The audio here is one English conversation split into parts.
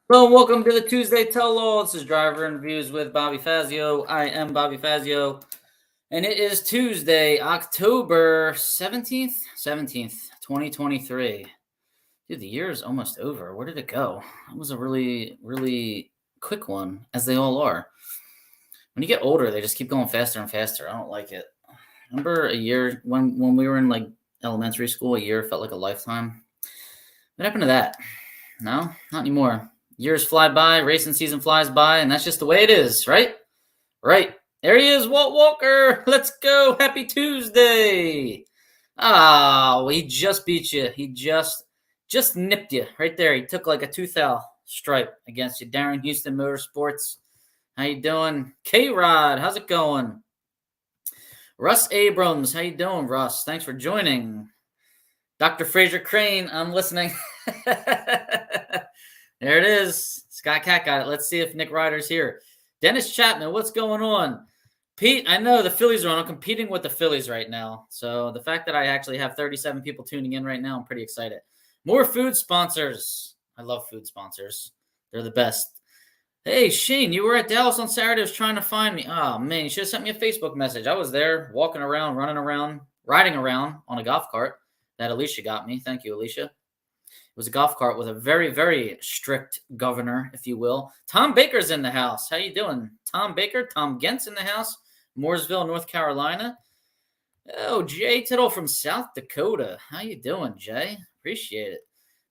Hello and welcome to the Tuesday Tell-All. This is Driver Interviews with Bobby Fazio. I am Bobby Fazio, and it is Tuesday, October 17th, 2023. Dude, the year is almost over. Where did it go? It was a really, really quick one, as they all are. When you get older, they just keep going faster and faster. I don't like it. Remember a year when we were in like elementary school, a year felt like a lifetime? What happened to that? No, not anymore. Years fly by, racing season flies by, and that's just the way it is, right? Right. There he is, Walt Walker. Let's go. Happy Tuesday. Oh, he just beat you. He just nipped you right there. He took like a tooth-out stripe against you. Darren Houston Motorsports. How you doing? K-Rod, how's it going? Russ Abrams, how you doing, Russ? Thanks for joining. Dr. Fraser Crane, I'm listening. There it is. Scott Cat got it. Let's see if Nick Ryder's here. Dennis Chapman, what's going on? Pete, I know the Phillies are on. I'm competing with the Phillies right now. So the fact that I actually have 37 people tuning in right now, I'm pretty excited. More food sponsors. I love food sponsors. They're the best. Hey, Shane, you were at Dallas on Saturday. I was trying to find me. Oh, man, you should have sent me a Facebook message. I was there walking around, running around, riding around on a golf cart that Alicia got me. Thank you, Alicia. It was a golf cart with a very, very strict governor, if you will. Tom Baker's in the house. How you doing? Tom Baker, Tom Gent's in the house. Mooresville, North Carolina. Oh, Jay Tittle from South Dakota. How you doing, Jay? Appreciate it.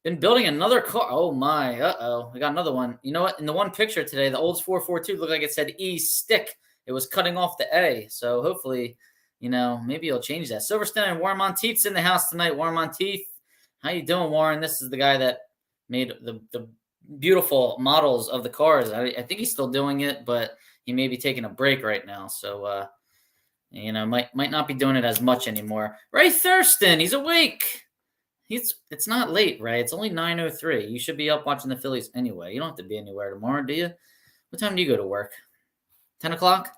Been building another car. Oh, my. Uh-oh. We got another one. You know what? In the one picture today, the Olds 442 looked like it said E-stick. It was cutting off the A. So hopefully, maybe you'll change that. Silverstone and Warren Monteith's in the house tonight. Warren Monteith. How you doing, Warren? This is the guy that made the beautiful models of the cars. I think he's still doing it, but he may be taking a break right now. So, might not be doing it as much anymore. Ray Thurston, he's awake. It's not late, Ray. It's only 9:03. You should be up watching the Phillies anyway. You don't have to be anywhere tomorrow, do you? What time do you go to work? 10 o'clock?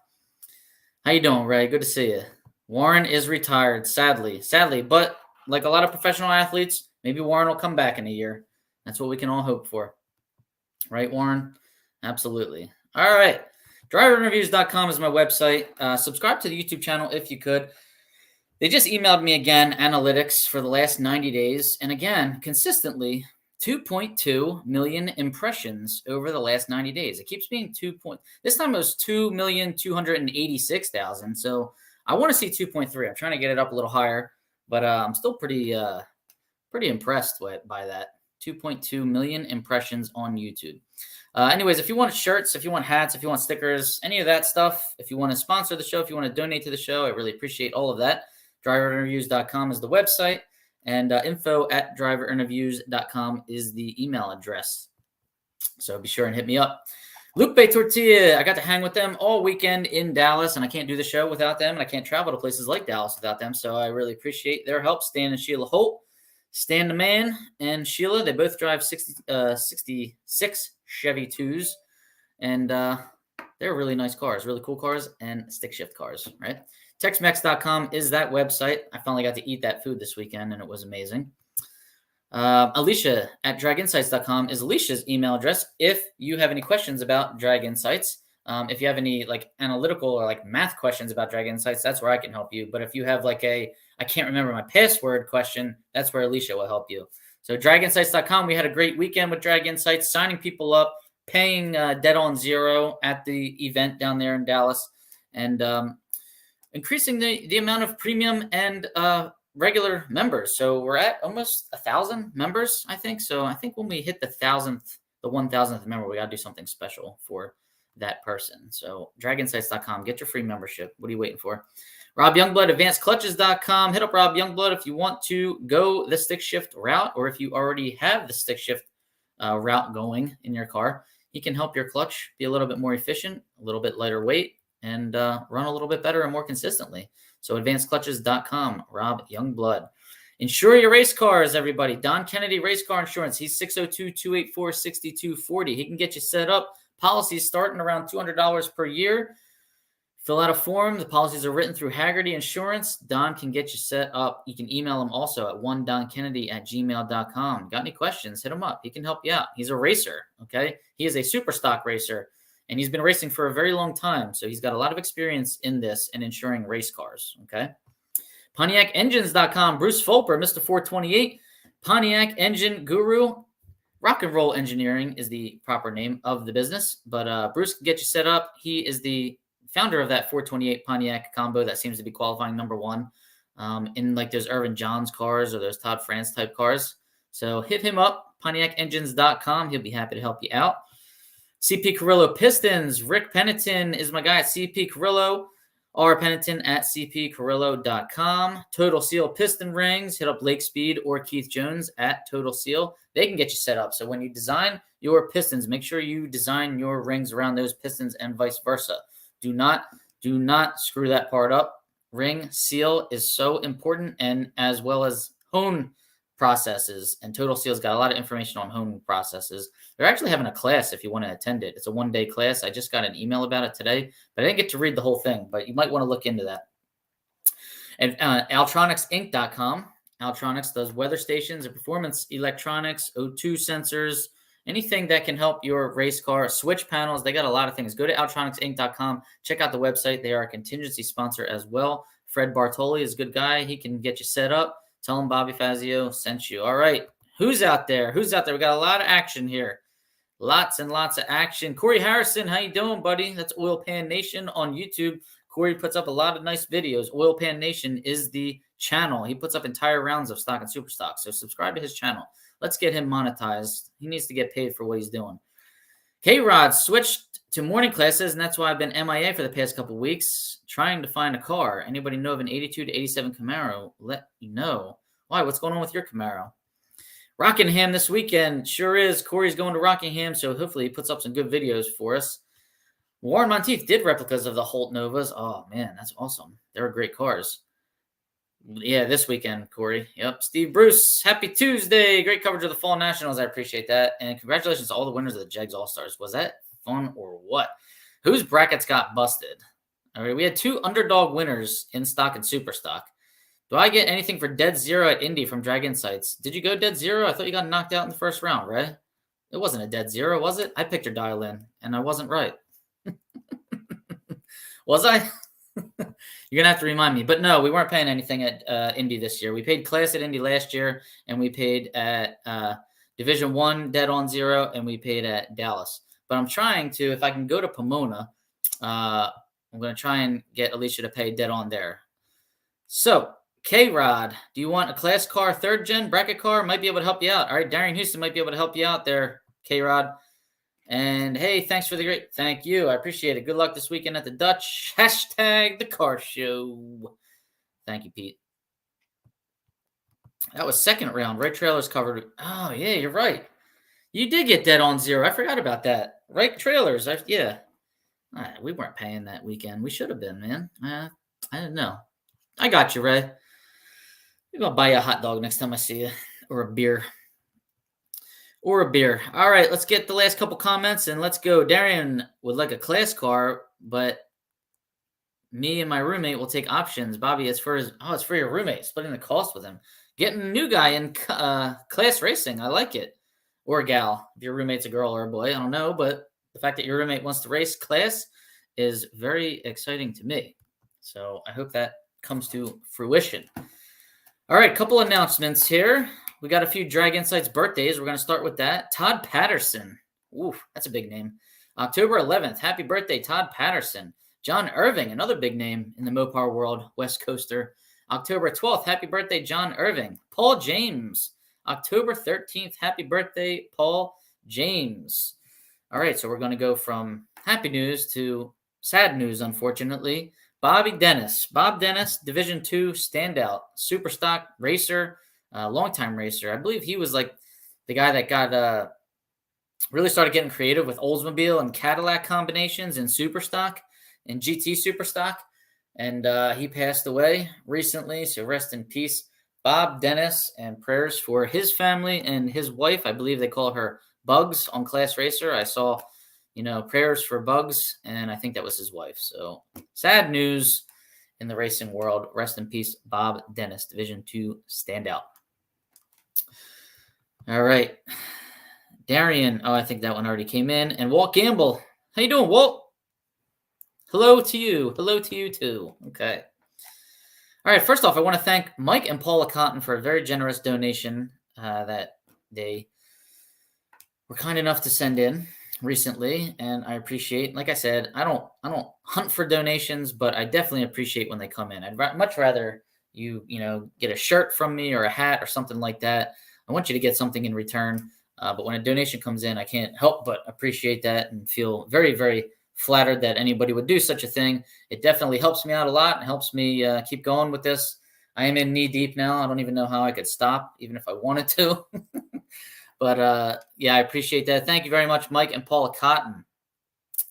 How you doing, Ray? Good to see you. Warren is retired, sadly, but like a lot of professional athletes, maybe Warren will come back in a year. That's what we can all hope for. Right, Warren? Absolutely. All right. DriverInterviews.com is my website. Subscribe to the YouTube channel if you could. They just emailed me again, analytics for the last 90 days. And again, consistently, 2.2 million impressions over the last 90 days. It keeps being this time it was 2,286,000. So I want to see 2.3. I'm trying to get it up a little higher. But I'm still pretty impressed by that. 2.2 million impressions on YouTube. Anyways, if you want shirts, if you want hats, if you want stickers, any of that stuff, if you want to sponsor the show, if you want to donate to the show, I really appreciate all of that. DriverInterviews.com is the website, and info@driverinterviews.com is the email address. So be sure and hit me up. Lupe Tortilla, I got to hang with them all weekend in Dallas, and I can't do the show without them, and I can't travel to places like Dallas without them, so I really appreciate their help. Stan and Sheila Holt. Stan the man and Sheila, they both drive 66 Chevy 2s, and they're really nice cars, really cool cars, and stick shift cars, right? Texmex.com is that website. I finally got to eat that food this weekend, and it was amazing. Alicia at DragInsights.com is Alicia's email address. If you have any questions about DragInsights, if you have any like analytical or like math questions about DragInsights, that's where I can help you. But if you have like I can't remember my password question, that's where Alicia will help you. So DragInsights.com, we had a great weekend with DragInsights, signing people up, paying dead on zero at the event down there in Dallas, and increasing the amount of premium and regular members. So we're at almost 1,000 members, I think. So I think when we hit the 1,000th member, we got to do something special for that person. So draginsights.com, get your free membership. What are you waiting for? Rob Youngblood, advancedclutches.com. Hit up Rob Youngblood if you want to go the stick shift route, or if you already have the stick shift route going in your car. He can help your clutch be a little bit more efficient, a little bit lighter weight, and run a little bit better and more consistently. So advancedclutches.com, Rob Youngblood. Insure your race cars, everybody. Don Kennedy Race Car Insurance. He's 602-284-6240. He can get you set up. Policies starting around $200 per year. Fill out a form. The policies are written through Haggerty Insurance. Don can get you set up. You can email him also at ondonkennedy@gmail.com. Got any questions? Hit him up. He can help you out. He's a racer, okay? He is a super stock racer, and he's been racing for a very long time, so he's got a lot of experience in this and insuring race cars, okay? PontiacEngines.com. Bruce Fulper, Mr. 428, Pontiac Engine Guru. Rock and Roll Engineering is the proper name of the business, but Bruce can get you set up. He is the founder of that 428 Pontiac combo that seems to be qualifying #1 in like those Irvin Johns cars or those Todd France type cars. So hit him up, PontiacEngines.com. He'll be happy to help you out. CP Carrillo Pistons. Rick Pennington is my guy at CP Carrillo. R. Pennington at cpcarrillo.com. Total Seal Piston Rings. Hit up Lake Speed or Keith Jones at Total Seal. They can get you set up. So when you design your pistons, make sure you design your rings around those pistons and vice versa. Do not screw that part up. Ring seal is so important, and as well as hone processes. And Total Seal's got a lot of information on hone processes. They're actually having a class if you want to attend it. It's a 1-day class. I just got an email about it today, but I didn't get to read the whole thing, but you might want to look into that. And AltronicsInc.com. Altronics does weather stations and performance electronics, O2 sensors, anything that can help your race car, switch panels. They got a lot of things. Go to AltronicsInc.com. Check out the website. They are a contingency sponsor as well. Fred Bartoli is a good guy. He can get you set up. Tell him Bobby Fazio sent you. All right. Who's out there? We got a lot of action here. Lots and lots of action. Corey Harrison, how you doing, buddy? That's Oil Pan Nation on YouTube. Corey puts up a lot of nice videos. Oil Pan Nation is the channel. He puts up entire rounds of stock and super stock. So subscribe to his channel. Let's get him monetized. He needs to get paid for what he's doing. K-Rod switched to morning classes, and that's why I've been MIA for the past couple of weeks, trying to find a car. Anybody know of an 82 to 87 Camaro? Let me know. Why? What's going on with your Camaro? Rockingham this weekend. Sure is. Corey's going to Rockingham, so hopefully he puts up some good videos for us. Warren Monteith did replicas of the Holt Novas. Oh, man, that's awesome. They're great cars. Yeah, this weekend, Corey. Yep. Steve Bruce, happy Tuesday. Great coverage of the Fall Nationals. I appreciate that. And congratulations to all the winners of the Jegs Allstars. Was that fun or what? Whose brackets got busted? All right, we had 2 underdog winners in stock and super stock. Do I get anything for dead zero at Indy from DragInsights? Did you go dead zero? I thought you got knocked out in the first round, right? It wasn't a dead zero, was it? I picked your dial in, and I wasn't right. Was I? You're going to have to remind me. But no, we weren't paying anything at Indy this year. We paid class at Indy last year, and we paid at Division 1 dead on zero, and we paid at Dallas. But I'm trying to, if I can go to Pomona, I'm going to try and get Alicia to pay dead on there. So, K-Rod, do you want a class car, 3rd gen bracket car? Might be able to help you out. All right, Darian Houston might be able to help you out there, K-Rod. And hey, thanks for the great. Thank you. I appreciate it. Good luck this weekend at the Dutch. Hashtag the car show. Thank you, Pete. That was 2nd round. Right trailers covered. Oh, yeah, you're right. You did get dead on zero. I forgot about that. Right trailers. Yeah. We weren't paying that weekend. We should have been, man. I didn't know. I got you, Ray. Maybe I'll buy you a hot dog next time I see you. Or a beer. All right, let's get the last couple comments and let's go. Darian would like a class car, but me and my roommate will take options. Bobby, it's for your roommate, splitting the cost with him. Getting a new guy in class racing. I like it. Or a gal. If your roommate's a girl or a boy, I don't know, but the fact that your roommate wants to race class is very exciting to me. So I hope that comes to fruition. All right, couple announcements here. We got a few DragInsights birthdays. We're going to start with that. Todd Patterson. Ooh, that's a big name. October 11th. Happy birthday, Todd Patterson. John Irving, another big name in the Mopar world, West Coaster. October 12th. Happy birthday, John Irving. Paul James. October 13th. Happy birthday, Paul James. All right, so we're going to go from happy news to sad news, unfortunately. Bobby Dennis. Bob Dennis, Division 2 standout, super stock racer, longtime racer. I believe he was like the guy that got really started getting creative with Oldsmobile and Cadillac combinations in super stock and GT super stock. And he passed away recently, so rest in peace, Bob Dennis, and prayers for his family and his wife. I believe they call her Bugs on Class Racer. I saw prayers for Bugs, and I think that was his wife. So sad news in the racing world. Rest in peace, Bob Dennis, Division II standout. All right. Darian, I think that one already came in. And Walt Gamble. How you doing, Walt? Hello to you. Hello to you, too. Okay. All right. First off, I want to thank Mike and Paula Cotton for a very generous donation that they were kind enough to send in recently, and I appreciate. Like I said, I don't hunt for donations, but I definitely appreciate when they come in. I'd much rather you get a shirt from me or a hat or something like that. I want you to get something in return. But when a donation comes in, I can't help but appreciate that and feel very, very flattered that anybody would do such a thing. It definitely helps me out a lot and helps me keep going with this. I am in knee deep now. I don't even know how I could stop, even if I wanted to. But yeah, I appreciate that. Thank you very much, Mike and Paula Cotton.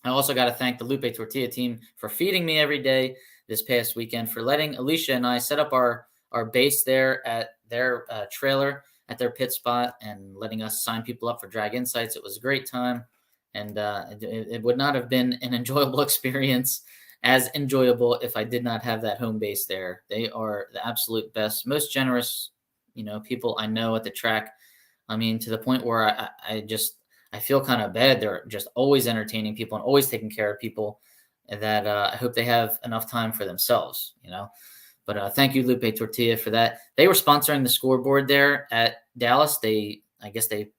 I also got to thank the Lupe Tortilla team for feeding me every day this past weekend, for letting Alicia and I set up our base there at their trailer at their pit spot and letting us sign people up for DragInsights. It was a great time, and it would not have been an enjoyable experience as enjoyable if I did not have that home base there. They are the absolute best, most generous, people I know at the track. I mean, to the point where I feel kind of bad. They're just always entertaining people and always taking care of people that I hope they have enough time for themselves, But thank you, Lupe Tortilla, for that. They were sponsoring the scoreboard there at Dallas. I guess they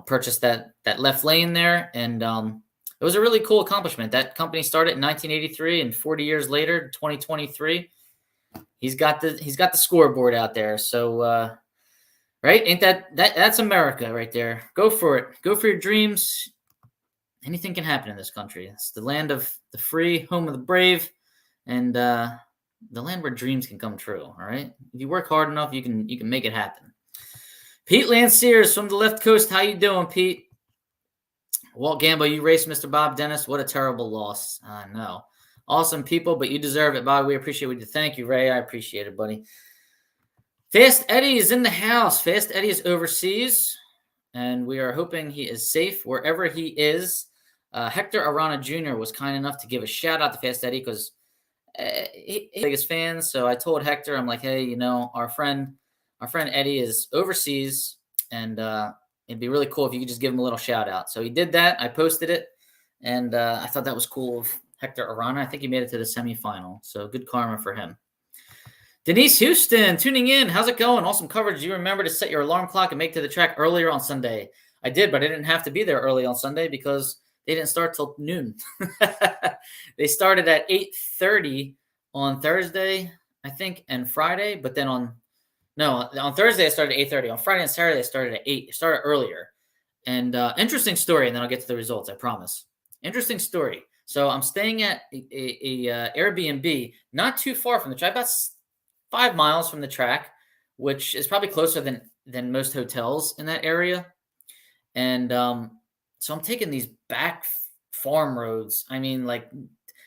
purchased that left lane there, and it was a really cool accomplishment. That company started in 1983, and 40 years later, 2023, he's got the scoreboard out there. So, right? Ain't that's America right there? Go for it. Go for your dreams. Anything can happen in this country. It's the land of the free, home of the brave, and the land where dreams can come true. All right. If you work hard enough, you can make it happen. Pete Lanciers from the left coast. How you doing, Pete? Walt Gamble, you raced Mr. Bob Dennis. What a terrible loss. I know. Awesome people, but you deserve it, Bob. We appreciate what you do. Thank you, Ray. I appreciate it, buddy. Fast Eddie is in the house. Fast Eddie is overseas, and we are hoping he is safe wherever he is. Hector Arana Jr. was kind enough to give a shout out to Fast Eddie because he's the biggest fan. So I told Hector, I'm like, hey, our friend Eddie is overseas, and it'd be really cool if you could just give him a little shout out. So he did that. I posted it, and I thought that was cool of Hector Arana. I think he made it to the semifinal. So good karma for him. Denise Houston tuning in. How's it going? Awesome coverage. You remember to set your alarm clock and make to the track earlier on Sunday. I did, but I didn't have to be there early on Sunday because they didn't start till noon. They started at 8:30 on Thursday, I think, and Friday. But then on Thursday I started at 8:30. On Friday and Saturday I started at 8. It started earlier. And interesting story, and then I'll get to the results, I promise. Interesting story. So I'm staying at a Airbnb not too far from the track, about 5 miles from the track, which is probably closer than most hotels in that area. And so I'm taking these back farm roads. I mean, like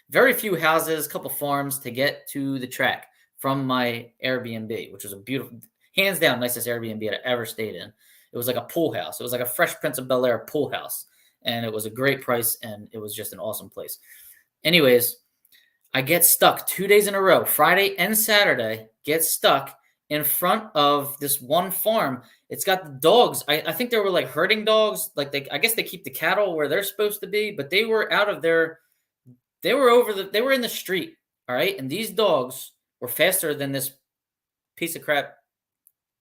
very few houses, a couple farms to get to the track from my Airbnb, which was a beautiful, hands down, nicest Airbnb I'd ever stayed in. It was like a pool house. It was like a Fresh Prince of Bel-Air pool house. And it was a great price, and it was just an awesome place. Anyways, I get stuck 2 days in a row, Friday and Saturday, get stuck in front of this one farm. It's got the dogs. I think they were like herding dogs. Like I guess they keep the cattle where they're supposed to be, but they were they were in the street. All right. And these dogs were faster than this piece of crap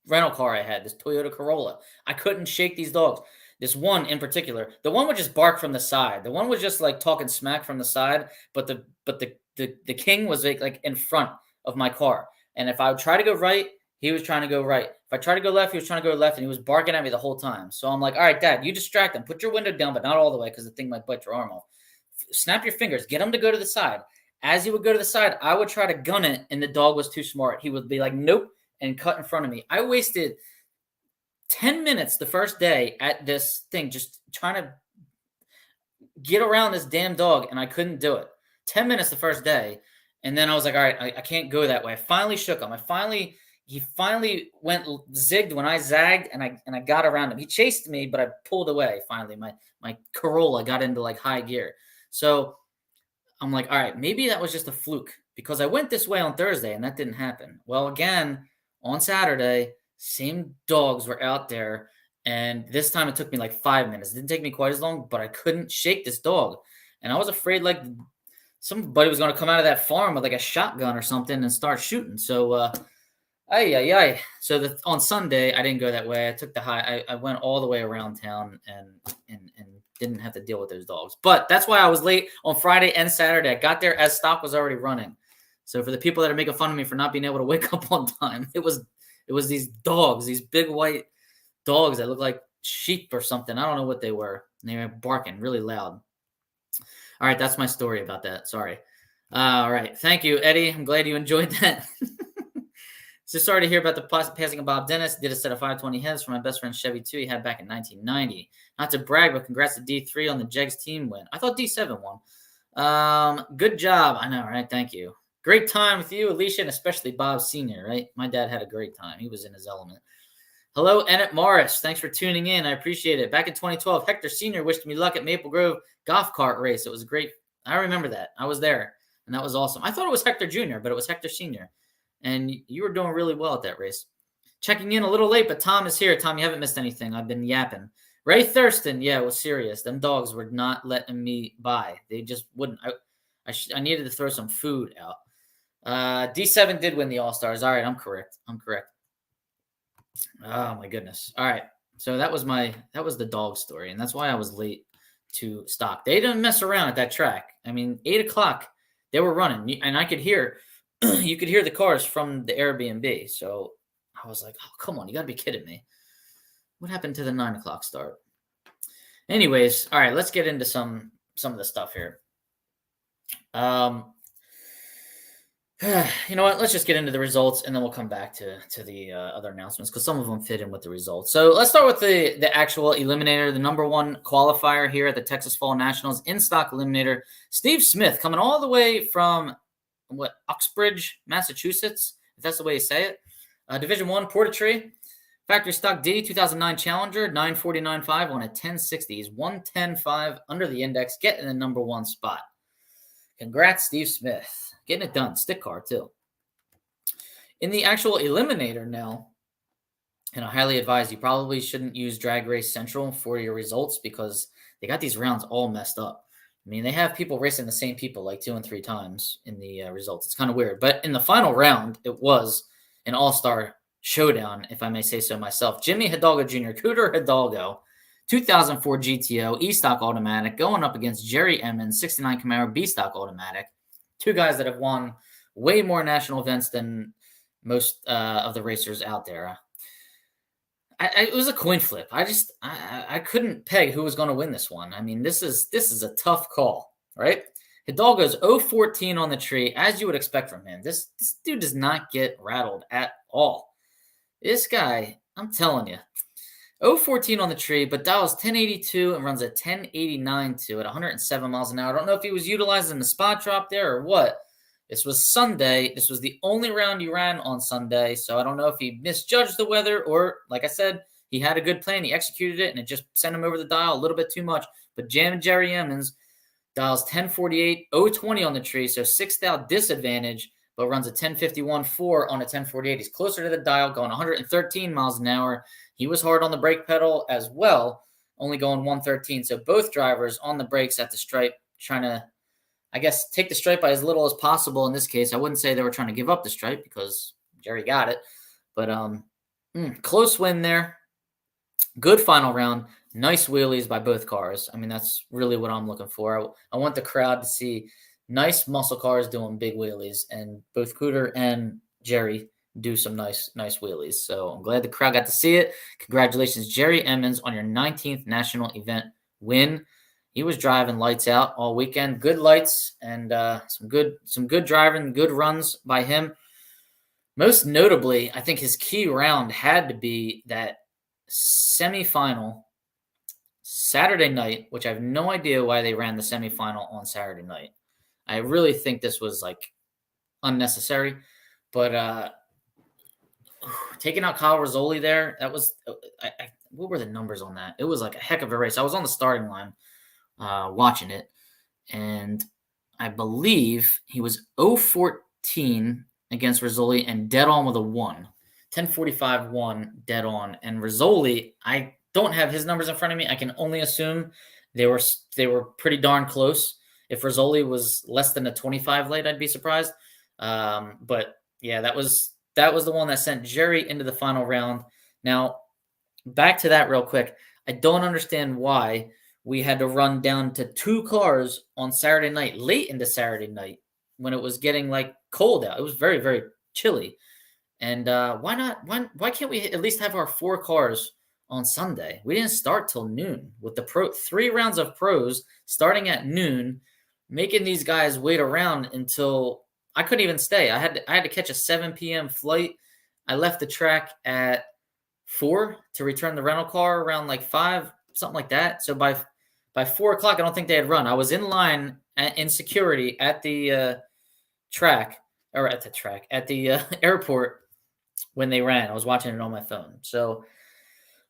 rental car I had, this Toyota Corolla. I couldn't shake these dogs. This one in particular, the one would just bark from the side. The one was just like talking smack from the side, but the king was like in front of my car. And if I would try to go right, he was trying to go right. If I tried to go left, he was trying to go left, and he was barking at me the whole time. So I'm like, all right, Dad, you distract him. Put your window down, but not all the way because the thing might bite your arm off. Snap your fingers. Get him to go to the side. As he would go to the side, I would try to gun it, and the dog was too smart. He would be like, nope, and cut in front of me. I wasted 10 minutes the first day at this thing just trying to get around this damn dog, and I couldn't do it. 10 minutes the first day, and then I was like, all right, I can't go that way. I finally shook him. I finally he finally zigged when I zagged, and I got around him. He chased me, but I pulled away. Finally, my Corolla got into like high gear. So I'm like, all right, maybe that was just a fluke because I went this way on Thursday and that didn't happen. Well, again, on Saturday, same dogs were out there. And this time it took me like 5 minutes. It didn't take me quite as long, but I couldn't shake this dog. And I was afraid like somebody was going to come out of that farm with like a shotgun or something and start shooting. So, So on Sunday, I didn't go that way. I took the high. I went all the way around town and didn't have to deal with those dogs. But that's why I was late on Friday and Saturday. I got there as stock was already running. So for the people that are making fun of me for not being able to wake up on time, it was these dogs, these big white dogs that look like sheep or something. I don't know what they were. They were barking really loud. All right, that's my story about that. Sorry. All right. Thank you, Eddie. I'm glad you enjoyed that. So sorry to hear about the passing of Bob Dennis. Did a set of 520 heads for my best friend Chevy 2 he had back in 1990. Not to brag, but congrats to D3 on the Jegs team win. I thought D7 won. Good job. I know, right? Thank you. Great time with you, Alicia, and especially Bob Sr., right? My dad had a great time. He was in his element. Hello, Ennett Morris. Thanks for tuning in. I appreciate it. Back in 2012, Hector Sr. wished me luck at Maple Grove golf cart race. It was great. I remember that. I was there, and that was awesome. I thought it was Hector Jr., but it was Hector Sr., and you were doing really well at that race. Checking in a little late, but Tom is here. Tom, you haven't missed anything. I've been yapping. Ray Thurston, yeah, it was serious. Them dogs were not letting me by. They just wouldn't. I needed to throw some food out. D7 did win the Allstars. All right, I'm correct. Oh my goodness. All right. So that was the dog story, and that's why I was late to stock. They didn't mess around at that track. I mean, 8 o'clock, they were running, and I could hear you could hear the cars from the Airbnb. So I was like, oh, come on, you got to be kidding me. What happened to the 9 o'clock start? Anyways, all right, let's get into some of the stuff here. You know what? Let's just get into the results, and then we'll come back to the other announcements because some of them fit in with the results. So let's start with the actual eliminator, the number one qualifier here at the Texas Fall Nationals in-stock eliminator. Steve Smith coming all the way from Uxbridge, Massachusetts, if that's the way you say it. Division 1, Portatree. Factory stock D, 2009 Challenger, 949.5 on a 1060. He's 110.5 under the index, getting the number one spot. Congrats, Steve Smith. Getting it done. Stick car, too. In the actual eliminator now, and I highly advise you probably shouldn't use Drag Race Central for your results because they got these rounds all messed up. I mean, they have people racing the same people like 2 and 3 times in the results. It's kind of weird. But in the final round, it was an all-star showdown, if I may say so myself. Jimmy Hidalgo Jr., Cooter Hidalgo, 2004 GTO, E-Stock Automatic, going up against Jerry Emmons, 69 Camaro, B-Stock Automatic. 2 guys that have won way more national events than most of the racers out there. It was a coin flip. I couldn't peg who was going to win this one. I mean, this is a tough call, right? Hidalgo's 0-14 on the tree, as you would expect from him. This dude does not get rattled at all. This guy, I'm telling you, 0-14 on the tree, but dials 1082 and runs a 1089 at 107 miles an hour. I don't know if he was utilizing the spot drop there or what. This was Sunday. This was the only round he ran on Sunday, so I don't know if he misjudged the weather or, like I said, he had a good plan. He executed it, and it just sent him over the dial a little bit too much. But Jerry Emmons dials 1048, 020 on the tree, so 6th disadvantage, but runs a 1051.4 on a 1048. He's closer to the dial, going 113 miles an hour. He was hard on the brake pedal as well, only going 113. So both drivers on the brakes at the stripe, trying to, I guess, take the stripe by as little as possible. In this case, I wouldn't say they were trying to give up the stripe because Jerry got it. But close win there. Good final round. Nice wheelies by both cars. I mean, that's really what I'm looking for. I want the crowd to see nice muscle cars doing big wheelies, and both Cooter and Jerry do some nice wheelies. So I'm glad the crowd got to see it. Congratulations, Jerry Emmons, on your 19th national event win. He was driving lights out all weekend. Good lights and some good driving, good runs by him. Most notably, I think his key round had to be that semifinal Saturday night, which I have no idea why they ran the semifinal on Saturday night. I really think this was like unnecessary, but taking out Kyle Rizzoli there, that was what were the numbers on that? It was like a heck of a race. I was on the starting line watching it, and I believe he was 0-14 against Rizzoli and dead on with a 1. 10:45-1 dead on. And Rizzoli, I don't have his numbers in front of me. I can only assume they were pretty darn close. If Rizzoli was less than a 25 late, I'd be surprised. But yeah, that was the one that sent Jerry into the final round. Now, back to that real quick. I don't understand why we had to run down to 2 cars on Saturday night, late into Saturday night, when it was getting like cold out. It was very, very chilly. And why not? Why can't we at least have our 4 cars on Sunday? We didn't start till noon with the 3 rounds of pros starting at noon, making these guys wait around until I couldn't even stay. I had to catch a 7 p.m. flight. I left the track at 4 to return the rental car around like 5, something like that. So by 4 o'clock, I don't think they had run. I was in line in security at the at the airport when they ran. I was watching it on my phone. So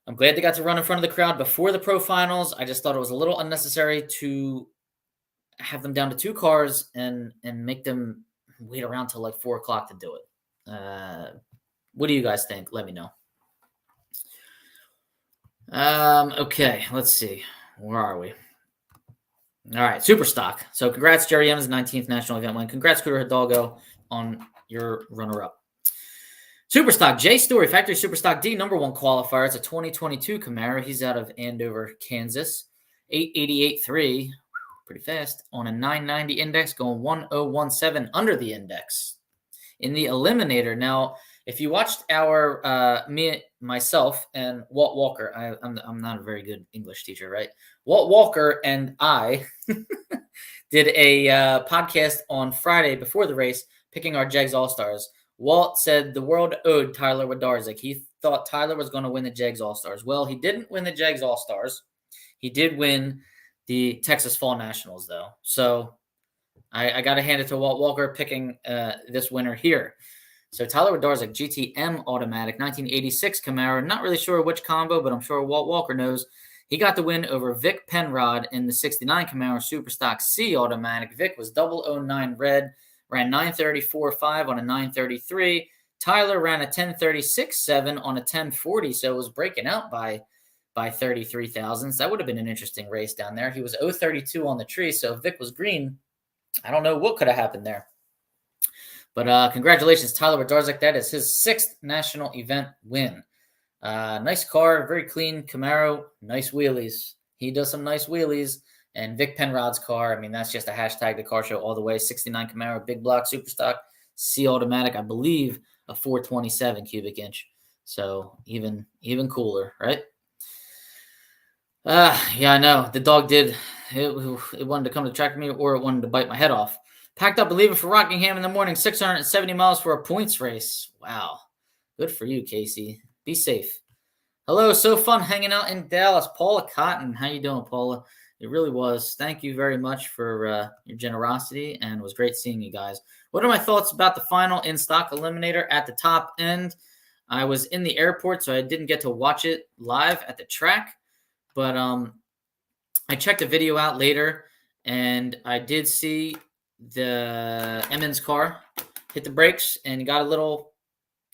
I'm glad they got to run in front of the crowd before the pro finals. I just thought it was a little unnecessary to have them down to 2 cars and make them wait around till like 4 o'clock to do it. What do you guys think? Let me know. Okay, let's see. Where are we? All right, Super Stock. So congrats, Jerry M's 19th national event win. Congrats, Cooter Hidalgo, on your runner-up. Super Stock, Jay Story, Factory Super Stock D, number 1 qualifier. It's a 2022 Camaro. He's out of Andover, Kansas. 888.3, pretty fast, on a 990 index, going 1017 under the index. In the Eliminator, now, if you watched our myself and Walt Walker, I'm not a very good English teacher, right? Walt Walker and I did a podcast on Friday before the race, picking our Jegs Allstars. Walt said the world owed Tyler Wlodarczyk. He thought Tyler was going to win the Jegs Allstars. Well, he didn't win the Jegs Allstars. He did win the Texas Fall Nationals, though. So I got to hand it to Walt Walker picking this winner here. So Tyler Wlodarczyk, GTM automatic, 1986 Camaro. Not really sure which combo, but I'm sure Walt Walker knows. He got the win over Vic Penrod in the 69 Camaro Superstock C automatic. Vic was 009 red, ran 934.5 on a 933. Tyler ran a 1036.7 on a 1040, so it was breaking out by 33 thousandths. That would have been an interesting race down there. He was 032 on the tree, so if Vic was green, I don't know what could have happened there. But congratulations, Tyler Wlodarczyk. That is his 6th national event win. Nice car, very clean Camaro, nice wheelies. He does some nice wheelies. And Vic Penrod's car, I mean, that's just a hashtag the car show all the way. 69 Camaro, big block, Superstock, C automatic, I believe a 427 cubic inch. So even cooler, right? Yeah, I know. The dog did. It wanted to come to the track with me, or it wanted to bite my head off. Packed up and leaving for Rockingham in the morning, 670 miles for a points race. Wow. Good for you, Casey. Be safe. Hello, so fun hanging out in Dallas. Paula Cotton. How you doing, Paula? It really was. Thank you very much for your generosity, and it was great seeing you guys. What are my thoughts about the final in-stock eliminator at the top end? I was in the airport, so I didn't get to watch it live at the track, but I checked the video out later, and I did see the Emmons car hit the brakes and got a little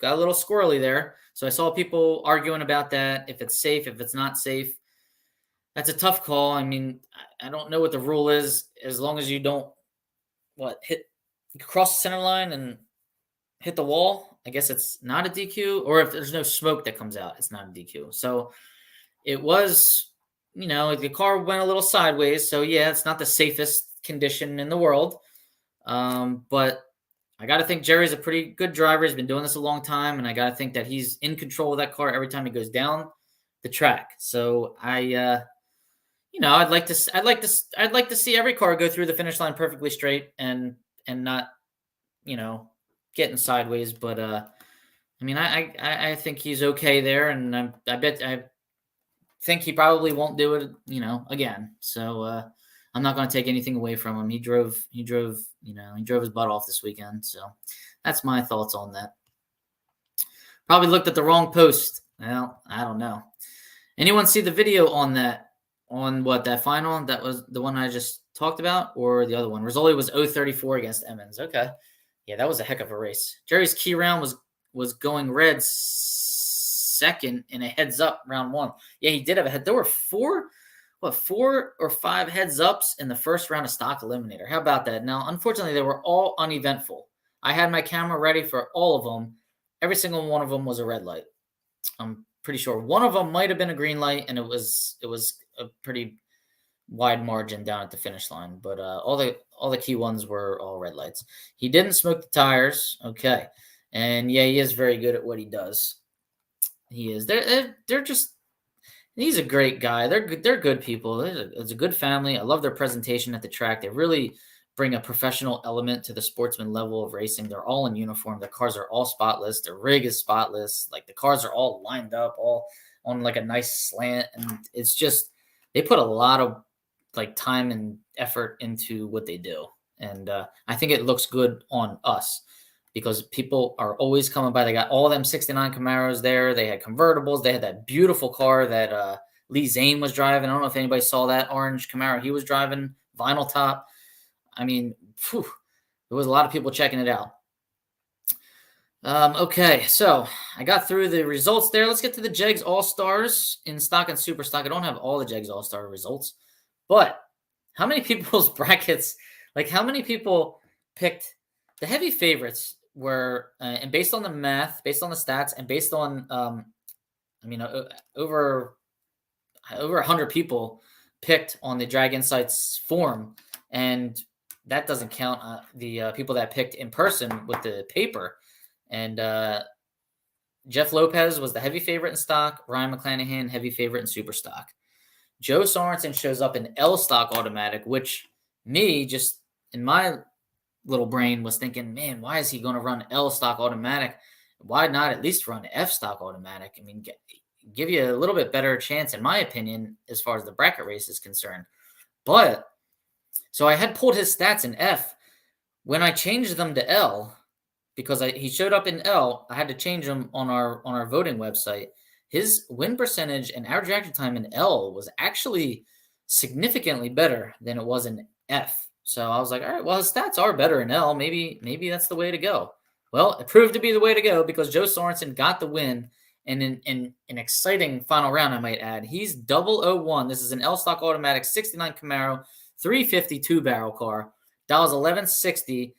squirrely there. So I saw people arguing about that, if it's safe, if it's not safe. That's a tough call. I mean, I don't know what the rule is, as long as you don't cross the center line and hit the wall. I guess it's not a DQ, or if there's no smoke that comes out, it's not a DQ. So it was, the car went a little sideways. So yeah, it's not the safest condition in the world. But I got to think Jerry's a pretty good driver. He's been doing this a long time, and I got to think that he's in control of that car every time he goes down the track. So I'd like to see every car go through the finish line perfectly straight and not, getting sideways. But I think he's okay there, and I think he probably won't do it, again. So I'm not going to take anything away from him. He drove his butt off this weekend. So that's my thoughts on that. Probably looked at the wrong post. Well, I don't know. Anyone see the video on that? On what, that final? That was the one I just talked about, or the other one? Rizzoli was 0-34 against Emmons. Okay. Yeah, that was a heck of a race. Jerry's key round was going red second in a heads up round one. Yeah, he did have a head. There were four or five heads ups in the first round of stock eliminator. How about that? Now, unfortunately, they were all uneventful. I had my camera ready for all of them. Every single one of them was a red light. I'm pretty sure one of them might have been a green light, and it was a pretty wide margin down at the finish line. But all the key ones were all red lights. He didn't smoke the tires. Okay. And yeah, he is very good at what he does. He is. They're just. He's a great guy. They're good people. It's a good family. I love their presentation at the track. They really bring a professional element to the sportsman level of racing. They're all in uniform. The cars are all spotless. Their rig is spotless. Like, the cars are all lined up, all on like a nice slant, and it's just, they put a lot of like time and effort into what they do, and I think it looks good on us, because people are always coming by. They got all them 69 Camaros there. They had convertibles. They had that beautiful car that Lee Zane was driving. I don't know if anybody saw that orange Camaro he was driving, vinyl top. I mean, there was a lot of people checking it out. Okay, so I got through the results there. Let's get to the Jegs All-Stars in stock and super stock. I don't have all the Jegs All-Star results, but how many people's brackets, like how many people picked the heavy favorites were, and based on the math, based on the stats, and based on, over 100 people picked on the DragInsights forum, and that doesn't count the people that picked in person with the paper. And Jeff Lopez was the heavy favorite in stock. Ryan McClanahan, heavy favorite in super stock. Joe Sorensen shows up in L stock automatic, which me, just in my little brain, was thinking, man, why is he going to run L stock automatic? Why not at least run F stock automatic? I mean, give you a little bit better chance, in my opinion, as far as the bracket race is concerned. But so I had pulled his stats in F. When I changed them to L, because he showed up in L, I had to change them on our voting website. His win percentage and average reaction time in L was actually significantly better than it was in F. So I was like, all right, well, his stats are better in L. Maybe that's the way to go. Well, it proved to be the way to go, because Joe Sorensen got the win, and in an exciting final round, I might add. He's 001. This is an L stock automatic 69 Camaro, 352 barrel car. Dials 1160,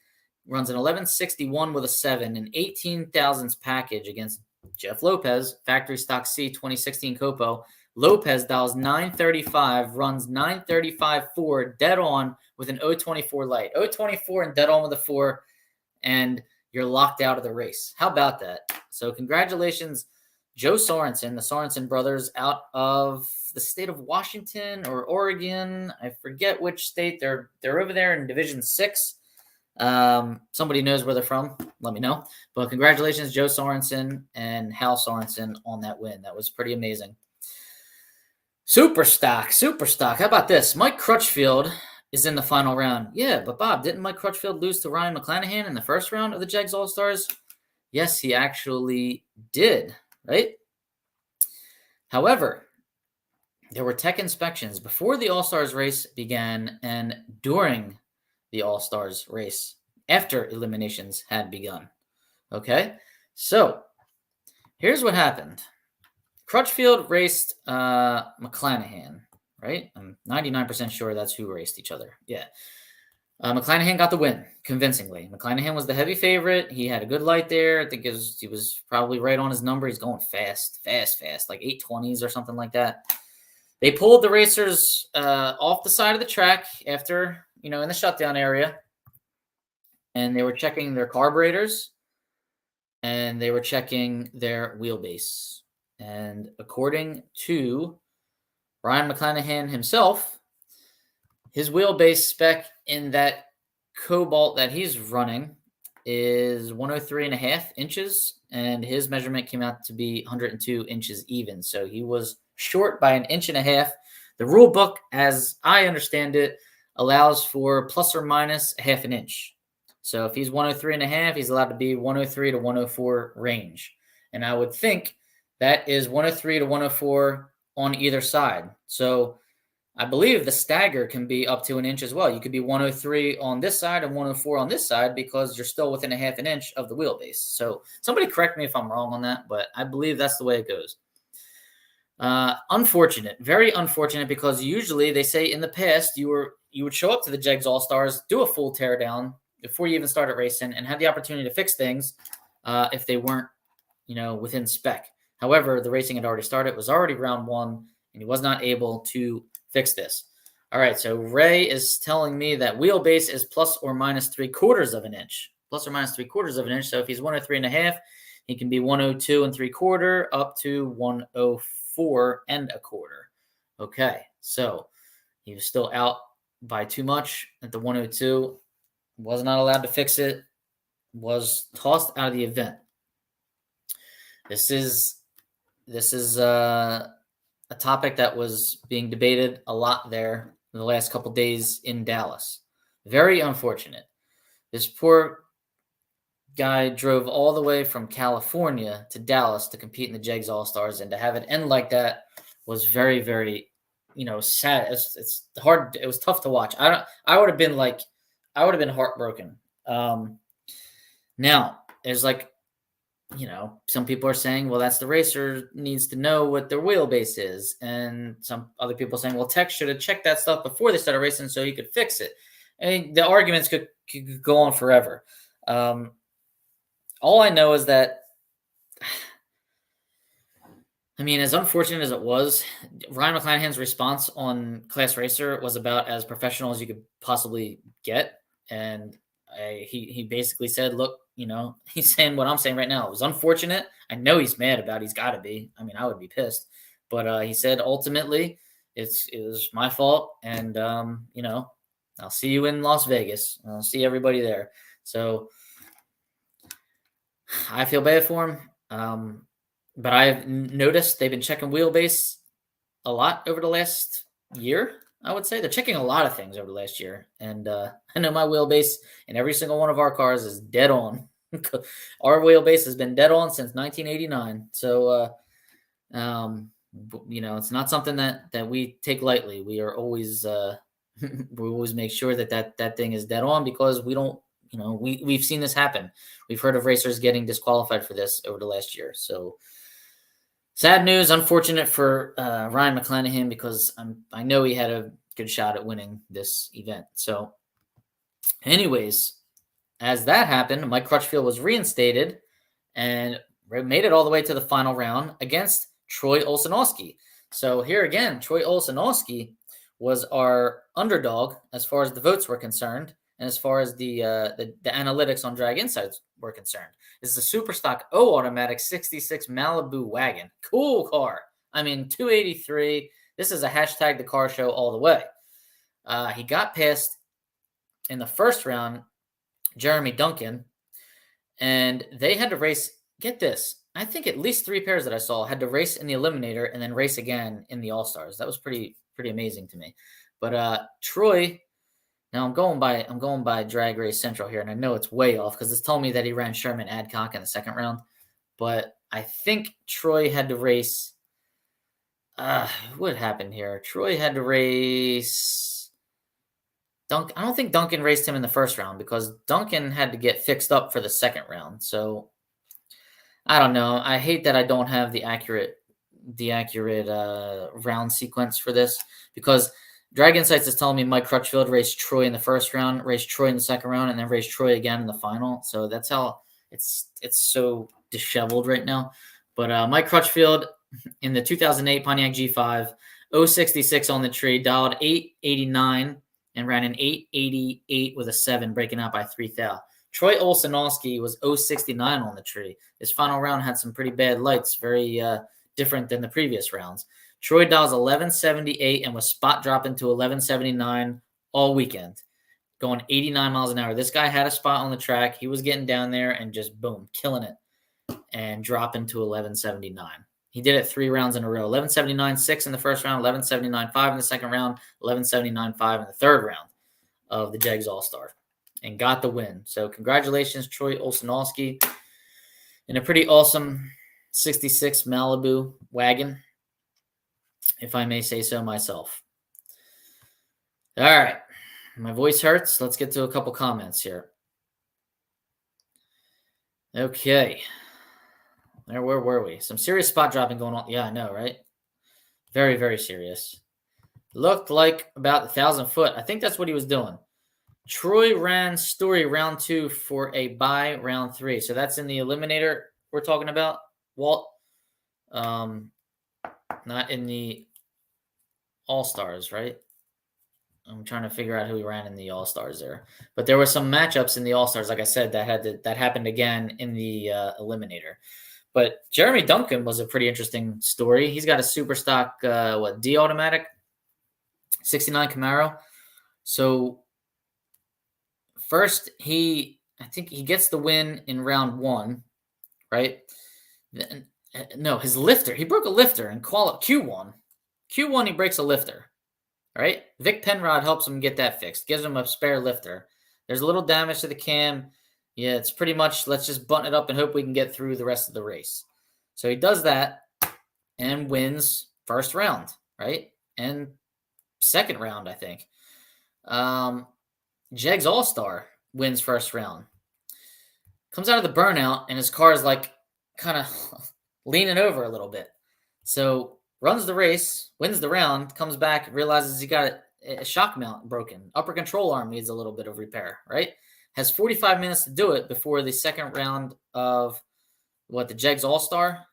runs an 1161 with a 7, an 18 thousandths package against Jeff Lopez, factory stock C 2016 Copo. Lopez dials 935, runs 935.4, dead on with an 024 light. 024 and dead on with a 4, and you're locked out of the race. How about that? So congratulations, Joe Sorensen, the Sorensen brothers, out of the state of Washington or Oregon. I forget which state. They're over there in Division 6. Somebody knows where they're from, let me know. But congratulations, Joe Sorensen and Hal Sorensen, on that win. That was pretty amazing. Super stock. How about this? Mike Crutchfield is in the final round. Yeah, but Bob, didn't Mike Crutchfield lose to Ryan McClanahan in the first round of the Jegs All-Stars? Yes, he actually did, right? However, there were tech inspections before the All-Stars race began and during the All-Stars race, after eliminations had begun. Okay, so here's what happened. Crutchfield raced McClanahan, right? I'm 99% sure that's who raced each other. Yeah. McClanahan got the win convincingly. McClanahan was the heavy favorite. He had a good light there. I think he was probably right on his number. He's going fast, like 820s or something like that. They pulled the racers off the side of the track after, in the shutdown area, and they were checking their carburetors, and they were checking their wheelbase. And according to Ryan McClanahan himself, his wheelbase spec in that Cobalt that he's running is 103.5 inches, and his measurement came out to be 102 inches even. So he was short by 1.5 inches. The rule book, as I understand it, allows for plus or minus 0.5 inch. So if he's 103.5, he's allowed to be 103 to 104 range. And I would think that is 103 to 104 on either side. So I believe the stagger can be up to an inch as well. You could be 103 on this side and 104 on this side because you're still within a half an inch of the wheelbase. So somebody correct me if I'm wrong on that, but I believe that's the way it goes. Unfortunate, very unfortunate, because usually they say in the past you would show up to the Jegs Allstars, do a full teardown before you even started racing, and have the opportunity to fix things if they weren't, within spec. However, the racing had already started. It was already round one, and he was not able to fix this. All right, so Ray is telling me that wheelbase is plus or minus 3/4 of an inch. Plus or minus 3/4 of an inch. So if he's 103.5, he can be 102 3/4 up to 104 1/4. Okay, so he was still out by too much at the 102. Was not allowed to fix it. Was tossed out of the event. This is a topic that was being debated a lot there in the last couple days in Dallas. Very unfortunate. This poor guy drove all the way from California to Dallas to compete in the Jegs Allstars, and to have it end like that was very, very, sad. It's hard. It was tough to watch. I would have been heartbroken. Now there's some people are saying, well, that's the racer needs to know what their wheelbase is. And some other people are saying, well, Tex should have checked that stuff before they started racing so he could fix it. I mean, the arguments could go on forever. All I know is that, as unfortunate as it was, Ryan McClanahan's response on Class Racer was about as professional as you could possibly get. And he basically said, look, he's saying what I'm saying right now. It was unfortunate. I know he's mad about it. He's got to be. I would be pissed. But he said, ultimately, it was my fault. And, I'll see you in Las Vegas. I'll see everybody there. So I feel bad for him. But I've noticed they've been checking wheelbase a lot over the last year. I would say they're checking a lot of things over the last year. And I know my wheelbase in every single one of our cars is dead on. Our wheelbase has been dead on since 1989. So, it's not something that we take lightly. We are always, we always make sure that thing is dead on, because we don't, we've seen this happen. We've heard of racers getting disqualified for this over the last year. So, sad news, unfortunate for Ryan McClanahan, because I know he had a good shot at winning this event. So, anyways, as that happened, Mike Crutchfield was reinstated and made it all the way to the final round against Troy Olsenowski. So here again, Troy Olsenowski was our underdog as far as the votes were concerned, and as far as the analytics on DragInsights were concerned. This is a super stock O automatic 66 Malibu wagon. Cool car. 283. This is a hashtag the car show all the way. He got past in the first round Jeremy Duncan, and they had to race. Get this. I think at least 3 pairs that I saw had to race in the Eliminator and then race again in the All-Stars. That was pretty amazing to me. But Troy, now I'm going by Drag Race Central here, and I know it's way off because it's told me that he ran Sherman Adcock in the second round. But I think Troy had to race. What happened here? Troy had to race. I don't think Duncan raced him in the first round, because Duncan had to get fixed up for the second round. So I don't know. I hate that I don't have the accurate round sequence for this, because DragInsights is telling me Mike Crutchfield raced Troy in the first round, raced Troy in the second round, and then raced Troy again in the final. So that's how it's so disheveled right now. But Mike Crutchfield in the 2008 Pontiac G5, 066 on the tree, dialed 889 and ran an 888 with a 7, breaking out by 3 thou. Troy Olsenowski was 069 on the tree. His final round had some pretty bad lights, very different than the previous rounds. Troy dials 1178 and was spot dropping to 1179 all weekend, going 89 miles an hour. This guy had a spot on the track. He was getting down there and just, boom, killing it and dropping to 1179. He did it 3 rounds in a row. 1179.6 in the first round, 1179.5 in the second round, 1179.5 in the third round of the Jegs All-Star, and got the win. So congratulations, Troy Olsenowski, in a pretty awesome '66 Malibu wagon, if I may say so myself. All right. My voice hurts. Let's get to a couple comments here. Okay. Where were we? Some serious spot dropping going on. Yeah, I know, right? Very, very serious. Looked like about 1,000 foot. I think that's what he was doing. Troy ran Story round 2 for a bye round 3. So that's in the eliminator we're talking about, Walt. Not in the Allstars, right? I'm trying to figure out who he ran in the Allstars there. But there were some matchups in the Allstars, like I said, that happened again in the eliminator. But Jeremy Duncan was a pretty interesting story. He's got a super stock, D automatic, 69 Camaro. So first, I think he gets the win in round 1, right? No, his lifter. He broke a lifter in Q1. Q1, he breaks a lifter, right? Vic Penrod helps him get that fixed, gives him a spare lifter. There's a little damage to the cam. Yeah, it's pretty much let's just button it up and hope we can get through the rest of the race. So he does that and wins first round, right? And second round, I think. Jegs All-Star wins first round. Comes out of the burnout, and his car is like kind of leaning over a little bit. So runs the race, wins the round, comes back, realizes he got a shock mount broken. Upper control arm needs a little bit of repair, right? Has 45 minutes to do it before the second round of the Jegs All-Star.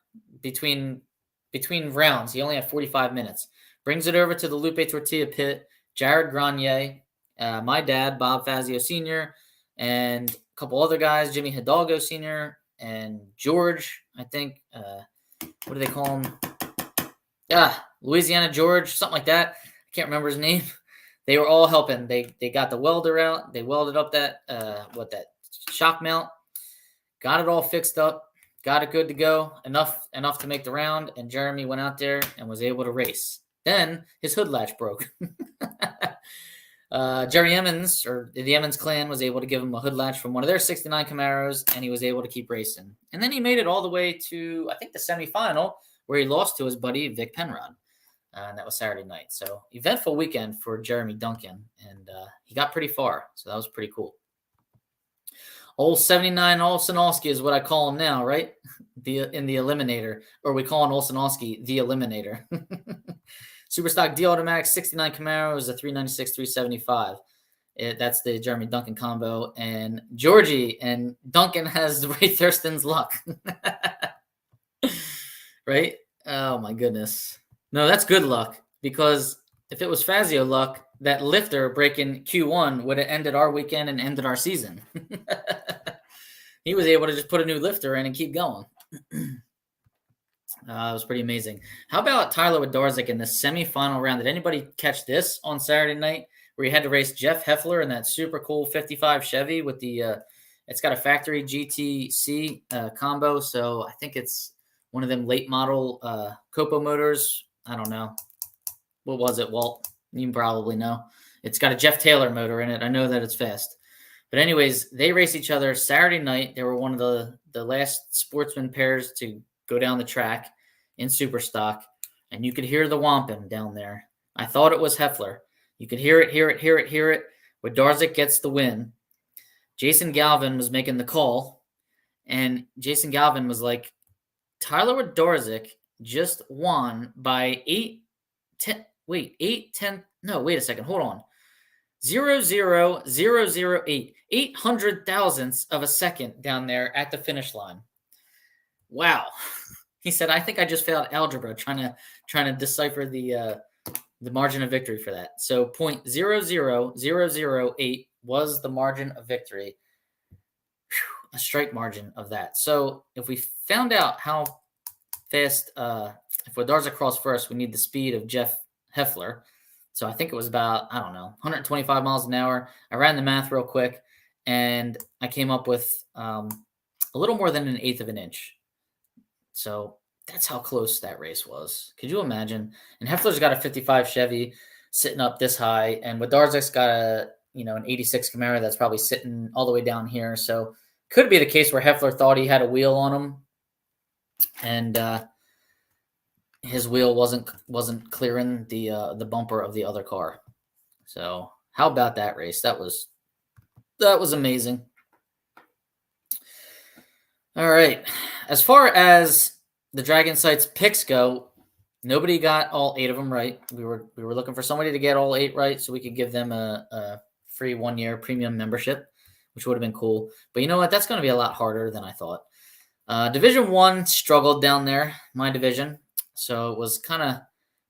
Between rounds, he only had 45 minutes. Brings it over to the Lupe Tortilla pit. Jared Grenier, my dad, Bob Fazio Sr., and a couple other guys, Jimmy Hidalgo Sr., and George, I think. What do they call him? Louisiana George, something like that. I can't remember his name. They were all helping. They got the welder out. They welded up that shock mount. Got it all fixed up. Got it good to go. Enough to make the round. And Jeremy went out there and was able to race. Then his hood latch broke. Jerry Emmons, or the Emmons clan, was able to give him a hood latch from one of their 69 Camaros, and he was able to keep racing. And then he made it all the way to, I think, the semifinal, where he lost to his buddy Vic Penrod. And that was Saturday night. So eventful weekend for Jeremy Duncan, and he got pretty far. So that was pretty cool. Old 79 Olsenowski is what I call him now, right? In the eliminator, or we call him Olsenowski the eliminator. Superstock D automatic 69 Camaro is a 396, 375. That's the Jeremy Duncan combo. And Georgie and Duncan has Ray Thurston's luck. Right? Oh, my goodness. No, that's good luck, because if it was Fazio luck, that lifter breaking Q1 would have ended our weekend and ended our season. He was able to just put a new lifter in and keep going. It was pretty amazing. How about Tyler Wlodarczyk in the semifinal round? Did anybody catch this on Saturday night, where he had to race Jeff Heffler in that super cool 55 Chevy with the it's got a factory GTC combo, so I think it's one of them late model Copo motors. I don't know. What was it, Walt? You probably know. It's got a Jeff Taylor motor in it. I know that it's fast. But anyways, they race each other Saturday night. They were one of the last sportsman pairs to go down the track in super stock, and you could hear the whomping down there. I thought it was Heffler. You could hear it. Wlodarczyk gets the win. Jason Galvin was making the call, and Jason Galvin was like, Tyler Wlodarczyk just won by 8 800 thousandths of a second down there at the finish line. Wow. He said, I think I just failed algebra trying to decipher the margin of victory for that. So 0.00008 was the margin of victory. Whew, a strike margin of that. So if we found out how fast, if Wlodarczyk crossed first, we need the speed of Jeff Heffler. So I think it was about, 125 miles an hour. I ran the math real quick, and I came up with a little more than 1/8 of an inch. So that's how close that race was. Could you imagine? And Heffler's got a 55 Chevy sitting up this high, and Wlodarzyk's got an 86 Camaro that's probably sitting all the way down here. So could be the case where Heffler thought he had a wheel on him, and his wheel wasn't clearing the bumper of the other car. So how about that race? That was amazing. All right. As far as the DragInsights picks go, nobody got all 8 of them right. We were looking for somebody to get all 8 right so we could give them a free 1-year premium membership, which would have been cool. But you know what? That's going to be a lot harder than I thought. Division 1 struggled down there, my division. So it was kind of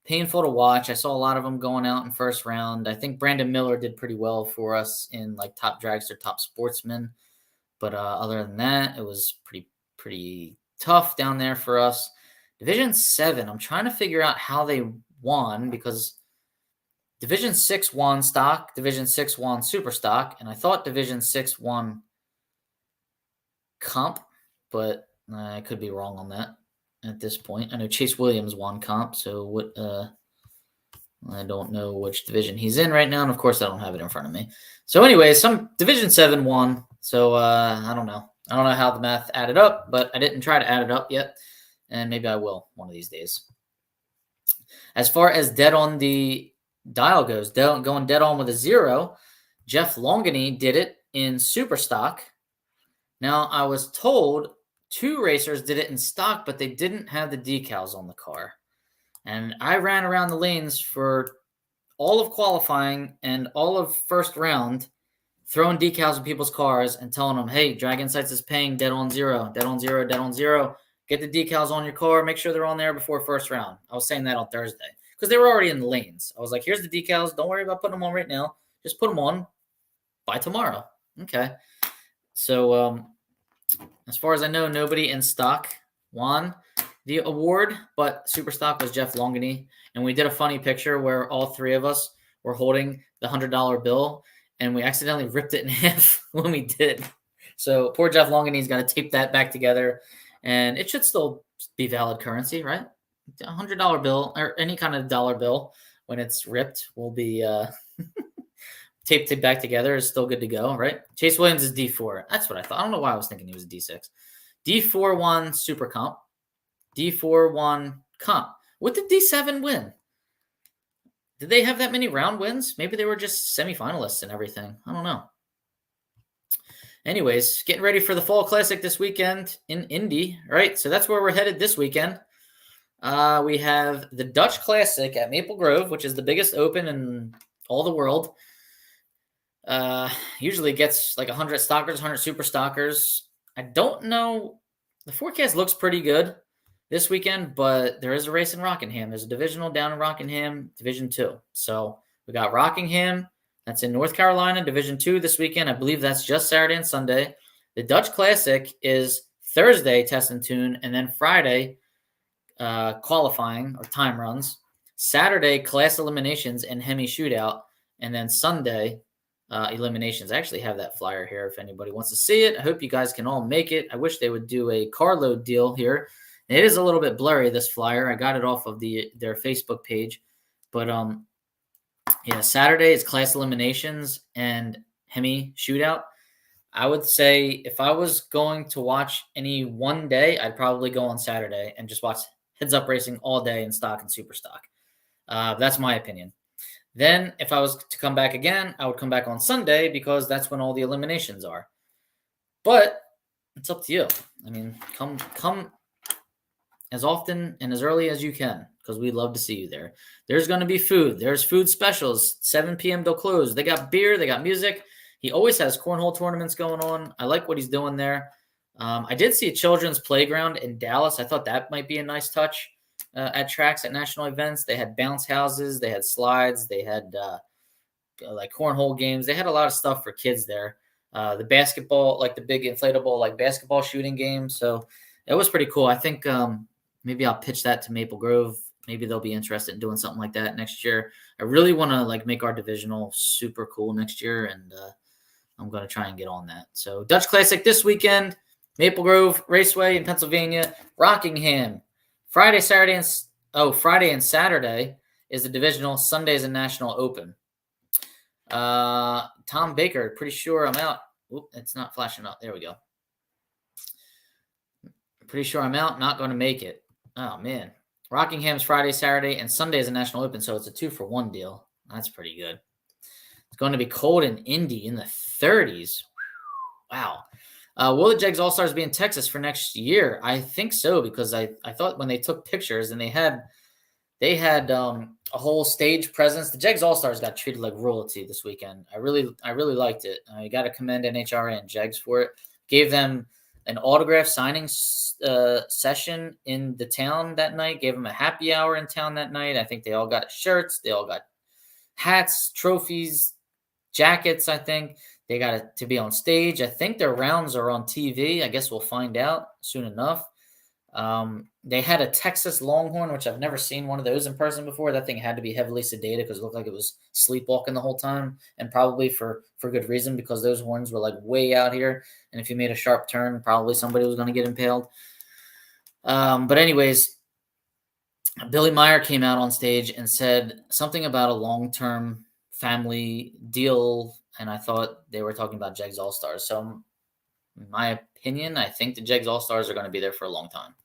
painful to watch. I saw a lot of them going out in first round. I think Brandon Miller did pretty well for us in like top dragster, top sportsman. But other than that, it was pretty tough down there for us. Division 7, I'm trying to figure out how they won because Division 6 won stock, Division 6 won super stock, and I thought Division 6 won comp, but I could be wrong on that at this point. I know Chase Williams won comp, so what? I don't know which division he's in right now, and of course I don't have it in front of me. So anyway, some Division 7 won, so I don't know. I don't know how the math added up, but I didn't try to add it up yet, and maybe I will one of these days. As far as dead on the dial goes, going dead on with a 0, Jeff Longany did it in super stock. Now, I was told 2 racers did it in stock, but they didn't have the decals on the car. And I ran around the lanes for all of qualifying and all of first round, throwing decals in people's cars and telling them, hey, DragInsights is paying dead on 0, dead on 0, dead on 0. Get the decals on your car. Make sure they're on there before first round. I was saying that on Thursday because they were already in the lanes. I was like, here's the decals. Don't worry about putting them on right now. Just put them on by tomorrow. Okay. So as far as I know, nobody in stock won the award, but super stock was Jeff Longany. And we did a funny picture where all 3 of us were holding the $100 bill, and we accidentally ripped it in half when we did. So poor Jeff Longany's got to tape that back together, and it should still be valid currency, right? A $100 bill or any kind of dollar bill when it's ripped will be taped it back together is still good to go, right? Chase Williams is D4. That's what I thought. I don't know why I was thinking he was a D6. D4 won super comp. D4 won comp. What did D7 win? Did they have that many round wins? Maybe they were just semifinalists and everything. I don't know. Anyways, getting ready for the Fall Classic this weekend in Indy, right? So that's where we're headed this weekend. We have the Dutch Classic at Maple Grove, which is the biggest open in all the world. Usually gets like 100 stockers, 100 super stockers. I don't know. The forecast looks pretty good this weekend, but there is a race in Rockingham. There's a divisional down in Rockingham, Division 2. So we got Rockingham. That's in North Carolina, Division 2 this weekend. I believe that's just Saturday and Sunday. The Dutch Classic is Thursday, test and tune, and then Friday, qualifying or time runs. Saturday, class eliminations and Hemi shootout, and then Sunday, eliminations. I actually have that flyer here if anybody wants to see it. I hope you guys can all make it. I wish they would do a carload deal here. It is a little bit blurry, this flyer. I got it off of their Facebook page. But yeah, Saturday is class eliminations and Hemi shootout. I would say if I was going to watch any one day, I'd probably go on Saturday and just watch heads up racing all day in stock and super stock. That's my opinion. Then if I was to come back again, I would come back on Sunday because that's when all the eliminations are. But it's up to you. I mean, come as often and as early as you can because we'd love to see you there. There's going to be food. There's food specials. 7 p.m. they'll close. They got beer. They got music. He always has cornhole tournaments going on. I like what he's doing there. I did see a children's playground in Dallas. I thought that might be a nice touch at tracks at national events. They had bounce houses. They had slides. They had like cornhole games. They had a lot of stuff for kids there. The basketball, like the big inflatable, like basketball shooting game. So it was pretty cool. I think maybe I'll pitch that to Maple Grove. Maybe they'll be interested in doing something like that next year. I really want to like make our divisional super cool next year, and I'm going to try and get on that. So Dutch Classic this weekend, Maple Grove Raceway in Pennsylvania, Rockingham, Friday and Saturday is the divisional. Sunday is a national open. Tom Baker, pretty sure I'm out. Oop, it's not flashing up. There we go. Pretty sure I'm out. Not going to make it. Oh, man. Rockingham's Friday, Saturday, and Sunday is a National Open, so it's a 2-for-1 deal. That's pretty good. It's going to be cold in Indy in the 30s. Wow. Will the Jegs All-Stars be in Texas for next year? I think so, because I thought when they took pictures and they had a whole stage presence. The Jegs All-Stars got treated like royalty this weekend. I really liked it. I got to commend NHRA and Jegs for it. Gave them an autograph signing session in the town that night. Gave them a happy hour in town that night. I think they all got shirts. They all got hats, trophies, jackets, I think. They got to be on stage. I think their rounds are on TV. I guess we'll find out soon enough. They had a Texas Longhorn, which I've never seen one of those in person before. That thing had to be heavily sedated because it looked like it was sleepwalking the whole time, and probably for good reason, because those horns were like way out here. And if you made a sharp turn, probably somebody was going to get impaled. But anyways, Billy Meyer came out on stage and said something about a long-term family deal, and I thought they were talking about Jegs All-Stars. So in my opinion, I think the Jegs All-Stars are going to be there for a long time.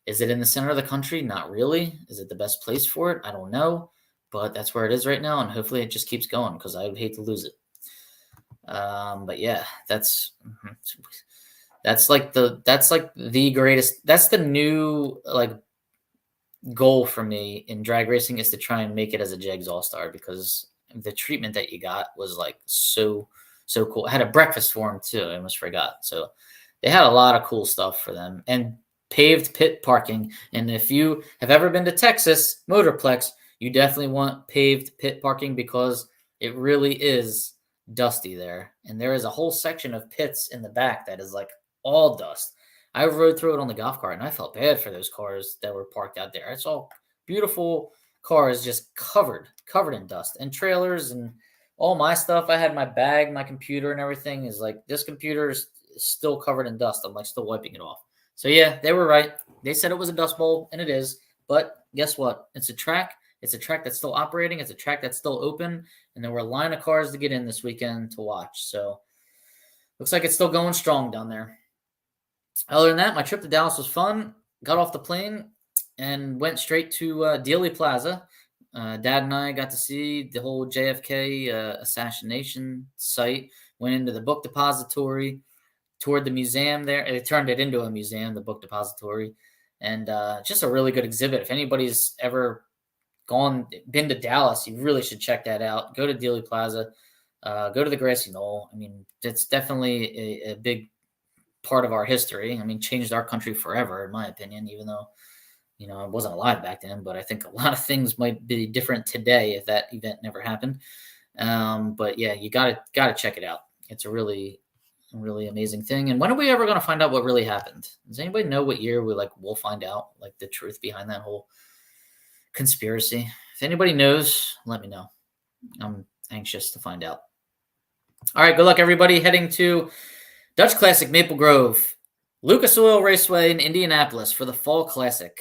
Is it in the center of the country? Not really. Is it the best place for it? I don't know, but that's where it is right now, and hopefully it just keeps going because I would hate to lose it. But yeah, that's like the greatest. That's the new goal for me in drag racing, is to try and make it as a Jegs All-Star, because the treatment that you got was like so cool. I had a breakfast for them too. I almost forgot. So they had a lot of cool stuff for them, and paved pit parking. And if you have ever been to Texas Motorplex, you definitely want paved pit parking, because it really is dusty there. And there is a whole section of pits in the back that is like all dust. I rode through it on the golf cart, and I felt bad for those cars that were parked out there. I saw beautiful cars just covered in dust, and trailers and all my stuff. I had my bag, my computer, and everything is like, this computer is still covered in dust. I'm like still wiping it off. So yeah, they were right. They said it was a dust bowl, and it is. But guess what? It's a track. It's a track that's still operating. It's a track that's still open, and there were a line of cars to get in this weekend to watch. So looks like it's still going strong down there. Other than that, my trip to Dallas was fun. Got off the plane and went straight to Dealey Plaza. Dad and I got to see the whole JFK assassination site. Went into the book depository, toured the museum there. They turned it into a museum, the book depository, and just a really good exhibit. If anybody's ever been to Dallas, you really should check that out. Go to Dealey Plaza, go to the Grassy Knoll. I mean, it's definitely a big part of our history. I mean, changed our country forever, in my opinion, even though, I wasn't alive back then, but I think a lot of things might be different today if that event never happened. But yeah, you gotta check it out. It's a really amazing thing. And when are we ever going to find out what really happened? Does anybody know what year we'll find out the truth behind that whole conspiracy? If anybody knows, let me know. I'm anxious to find out. All right, good luck everybody heading to Dutch Classic Maple Grove, Lucas Oil Raceway in Indianapolis for the Fall Classic,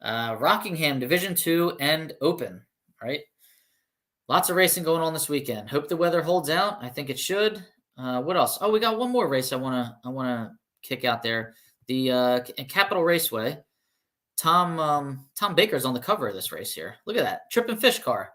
Rockingham Division 2 and Open. All right, lots of racing going on this weekend. Hope the weather holds out. I think it should. What else? Oh, we got one more race I wanna kick out there. The Capitol Raceway. Tom Baker's on the cover of this race here. Look at that. Trip and Fish car.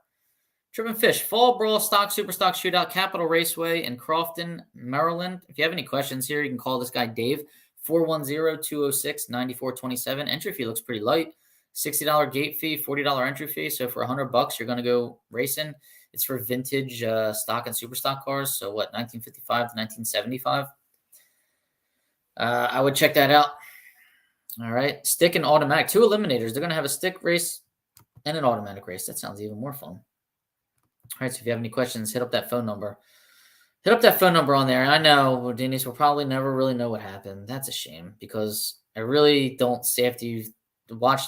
Trip and Fish. Fall Brawl Stock Super Stock Shootout, Capitol Raceway in Crofton, Maryland. If you have any questions here, you can call this guy Dave, 410-206-9427. Entry fee looks pretty light. $60 gate fee, $40 entry fee. So for $100, you're going to go racing. It's for vintage stock and super stock cars. So what, 1955 to 1975? I would check that out. All right. Stick and automatic. 2 eliminators. They're going to have a stick race and an automatic race. That sounds even more fun. All right. So if you have any questions, hit up that phone number. Hit up that phone number on there. I know, Denise, will probably never really know what happened. That's a shame, because I really don't see, after you watch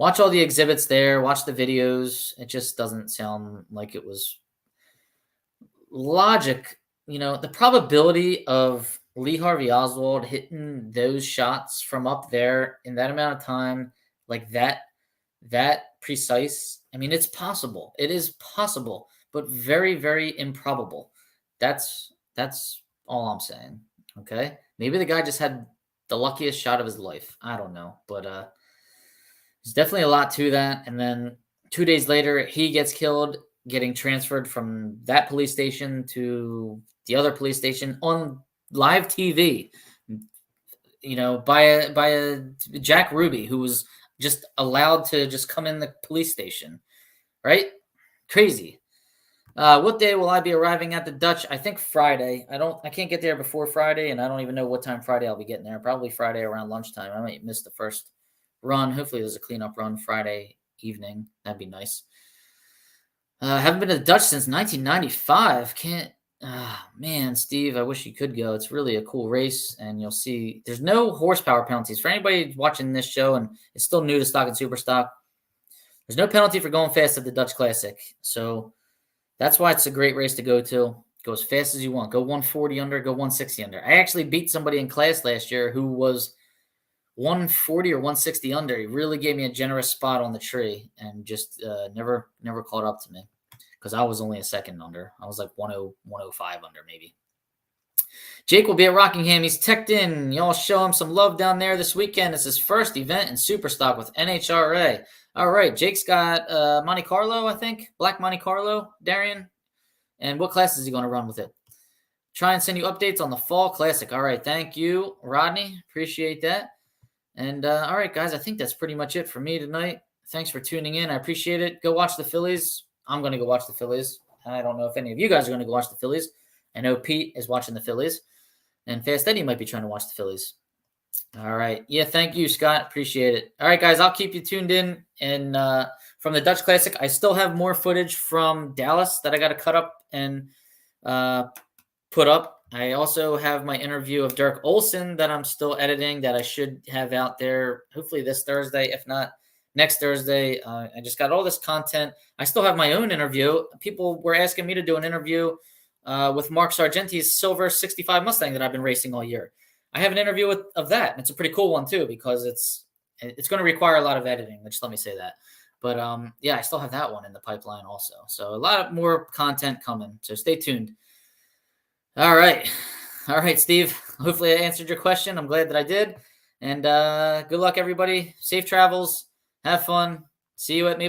all the exhibits there, watch the videos, it just doesn't sound like it was logic. The probability of Lee Harvey Oswald hitting those shots from up there in that amount of time, like that precise. I mean, it's possible. It is possible, but very, very improbable. That's all I'm saying. Okay. Maybe the guy just had the luckiest shot of his life. I don't know, but there's definitely a lot to that. And then 2 days later, he gets killed, getting transferred from that police station to the other police station on live TV, by a Jack Ruby, who was just allowed to just come in the police station, right? Crazy. What day will I be arriving at the Dutch? I think Friday. I can't get there before Friday, and I don't even know what time Friday I'll be getting there. Probably Friday around lunchtime. I might miss the first run. Hopefully there's a cleanup run Friday evening. That'd be nice. Haven't been to the Dutch since 1995. Man, Steve, I wish you could go. It's really a cool race, and you'll see there's no horsepower penalties. For anybody watching this show and is still new to stock and super stock, there's no penalty for going fast at the Dutch Classic. So that's why it's a great race to go to. Go as fast as you want. Go 140 under, go 160 under. I actually beat somebody in class last year who was 140 or 160 under. He really gave me a generous spot on the tree and just never caught up to me because I was only a second under. I was like 105 under maybe. Jake will be at Rockingham. He's teched in. Y'all show him some love down there this weekend. It's his first event in Superstock with NHRA. All right, Jake's got Monte Carlo, I think. Black Monte Carlo, Darian. And what class is he going to run with it? Try and send you updates on the Fall Classic. All right, thank you, Rodney. Appreciate that. And all right, guys, I think that's pretty much it for me tonight. Thanks for tuning in. I appreciate it. Go watch the Phillies. I'm going to go watch the Phillies. I don't know if any of you guys are going to go watch the Phillies. I know Pete is watching the Phillies. And Fast Eddie might be trying to watch the Phillies. All right. Yeah, thank you, Scott. Appreciate it. All right, guys, I'll keep you tuned in. And from the Dutch Classic, I still have more footage from Dallas that I got to cut up and put up. I also have my interview of Dirk Olsen that I'm still editing that I should have out there hopefully this Thursday, if not next Thursday. I just got all this content. I still have my own interview. People were asking me to do an interview with Mark Sargenti's silver 65 Mustang that I've been racing all year. I have an interview of that, and it's a pretty cool one too because it's going to require a lot of editing. Just let me say that. But yeah, I still have that one in the pipeline also. So a lot more content coming. So stay tuned. All right, Steve. Hopefully I answered your question. I'm glad that I did. And good luck, everybody. Safe travels. Have fun. See you at Maple.